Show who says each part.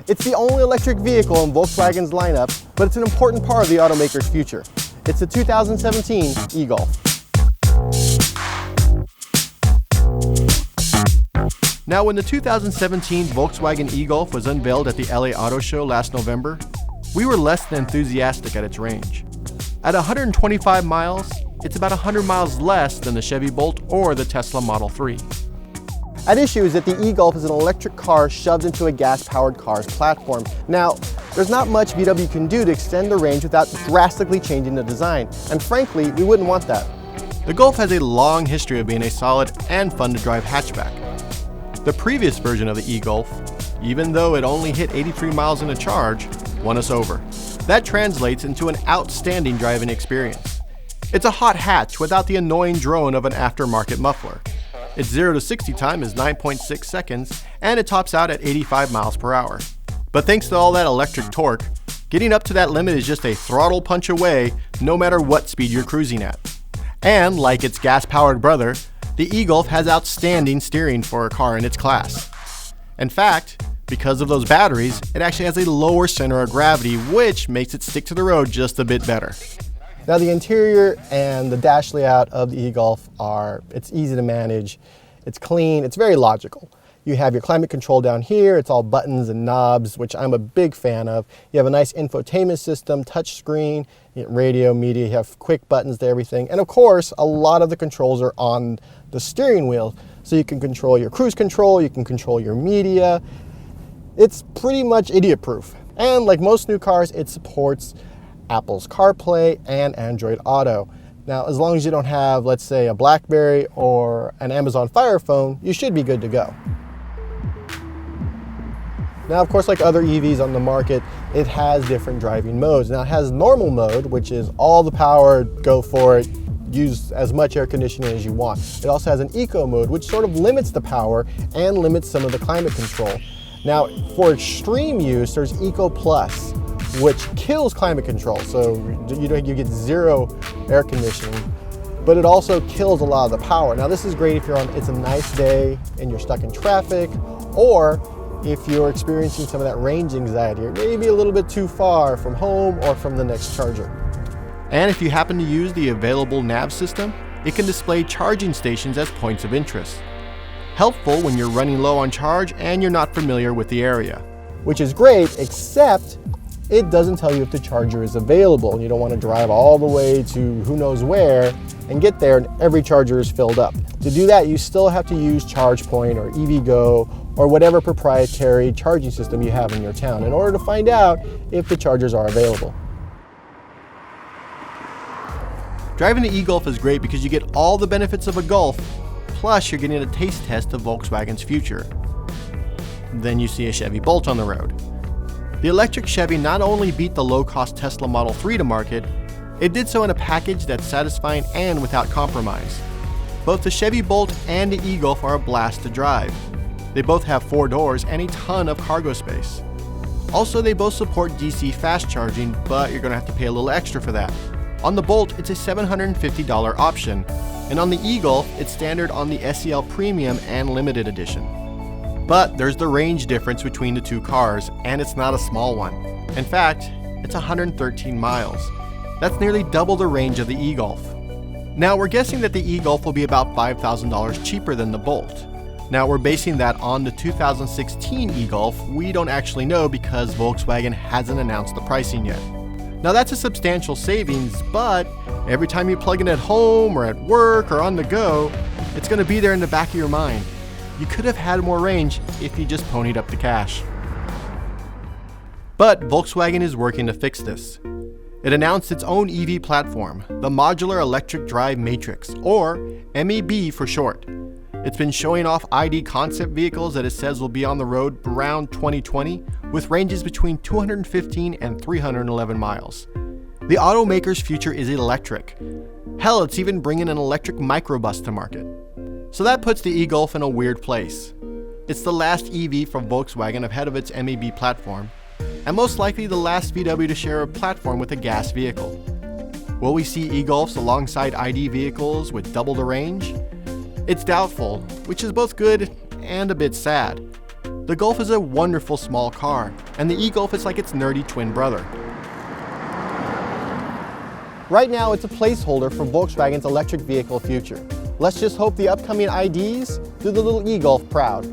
Speaker 1: It's the only electric vehicle in Volkswagen's lineup, but it's an important part of the automaker's future. It's the 2017 eGolf. Now, when the 2017 Volkswagen eGolf was unveiled at the LA Auto Show last November, we were less than enthusiastic at its range. At 125 miles, it's about 100 miles less than the Chevy Bolt or the Tesla Model 3. At issue is that the eGolf is an electric car shoved into a gas-powered car's platform. Now, there's not much VW can do to extend the range without drastically changing the design, and frankly, we wouldn't want that. The Golf has a long history of being a solid and fun-to-drive hatchback. The previous version of the eGolf, even though it only hit 83 miles in a charge, won us over. That translates into an outstanding driving experience. It's a hot hatch without the annoying drone of an aftermarket muffler. Its 0 to 60 time is 9.6 seconds, and it tops out at 85 miles per hour. But thanks to all that electric torque, getting up to that limit is just a throttle punch away, no matter what speed you're cruising at. And like its gas-powered brother, the eGolf has outstanding steering for a car in its class. In fact, because of those batteries, it actually has a lower center of gravity, which makes it stick to the road just a bit better. Now, the interior and the dash layout of the eGolf it's easy to manage, it's clean, it's very logical. You have your climate control down here, it's all buttons and knobs, which I'm a big fan of. You have a nice infotainment system, touch screen, radio, media, you have quick buttons to everything. And of course, a lot of the controls are on the steering wheel. So you can control your cruise control, you can control your media. It's pretty much idiot-proof. And like most new cars, it supports Apple's CarPlay and Android Auto. Now, as long as you don't have, let's say, a BlackBerry or an Amazon Fire phone, you should be good to go. Now, of course, like other EVs on the market, it has different driving modes. Now, it has normal mode, which is all the power, go for it, use as much air conditioning as you want. It also has an eco mode, which sort of limits the power and limits some of the climate control. Now, for extreme use, there's Eco Plus, which kills climate control. So you get zero air conditioning, but it also kills a lot of the power. Now, this is great if it's a nice day and you're stuck in traffic, or if you're experiencing some of that range anxiety, or maybe a little bit too far from home or from the next charger. And if you happen to use the available nav system, it can display charging stations as points of interest. Helpful when you're running low on charge and you're not familiar with the area. Which is great, except it doesn't tell you if the charger is available, and you don't want to drive all the way to who knows where and get there and every charger is filled up. To do that, you still have to use ChargePoint or EVgo or whatever proprietary charging system you have in your town in order to find out if the chargers are available. Driving the eGolf is great because you get all the benefits of a Golf, plus you're getting a taste test of Volkswagen's future. Then you see a Chevy Bolt on the road. The electric Chevy not only beat the low-cost Tesla Model 3 to market, it did so in a package that's satisfying and without compromise. Both the Chevy Bolt and the eGolf are a blast to drive. They both have 4 doors and a ton of cargo space. Also, they both support DC fast charging, but you're going to have to pay a little extra for that. On the Bolt, it's a $750 option, and on the eGolf, it's standard on the SEL Premium and Limited Edition. But there's the range difference between the two cars, and it's not a small one. In fact, it's 113 miles. That's nearly double the range of the eGolf. Now, we're guessing that the eGolf will be about $5,000 cheaper than the Bolt. Now, we're basing that on the 2016 eGolf. We don't actually know because Volkswagen hasn't announced the pricing yet. Now, that's a substantial savings, but every time you plug in at home or at work or on the go, it's going to be there in the back of your mind. You could have had more range if you just ponied up the cash. But Volkswagen is working to fix this. It announced its own EV platform, the Modular Electric Drive Matrix, or MEB for short. It's been showing off ID concept vehicles that it says will be on the road around 2020, with ranges between 215 and 311 miles. The automaker's future is electric. Hell, it's even bringing an electric microbus to market. So that puts the eGolf in a weird place. It's the last EV from Volkswagen ahead of its MEB platform, and most likely the last VW to share a platform with a gas vehicle. Will we see eGolfs alongside ID vehicles with double the range? It's doubtful, which is both good and a bit sad. The Golf is a wonderful small car, and the eGolf is like its nerdy twin brother. Right now, it's a placeholder for Volkswagen's electric vehicle future. Let's just hope the upcoming IDs do the little eGolf proud.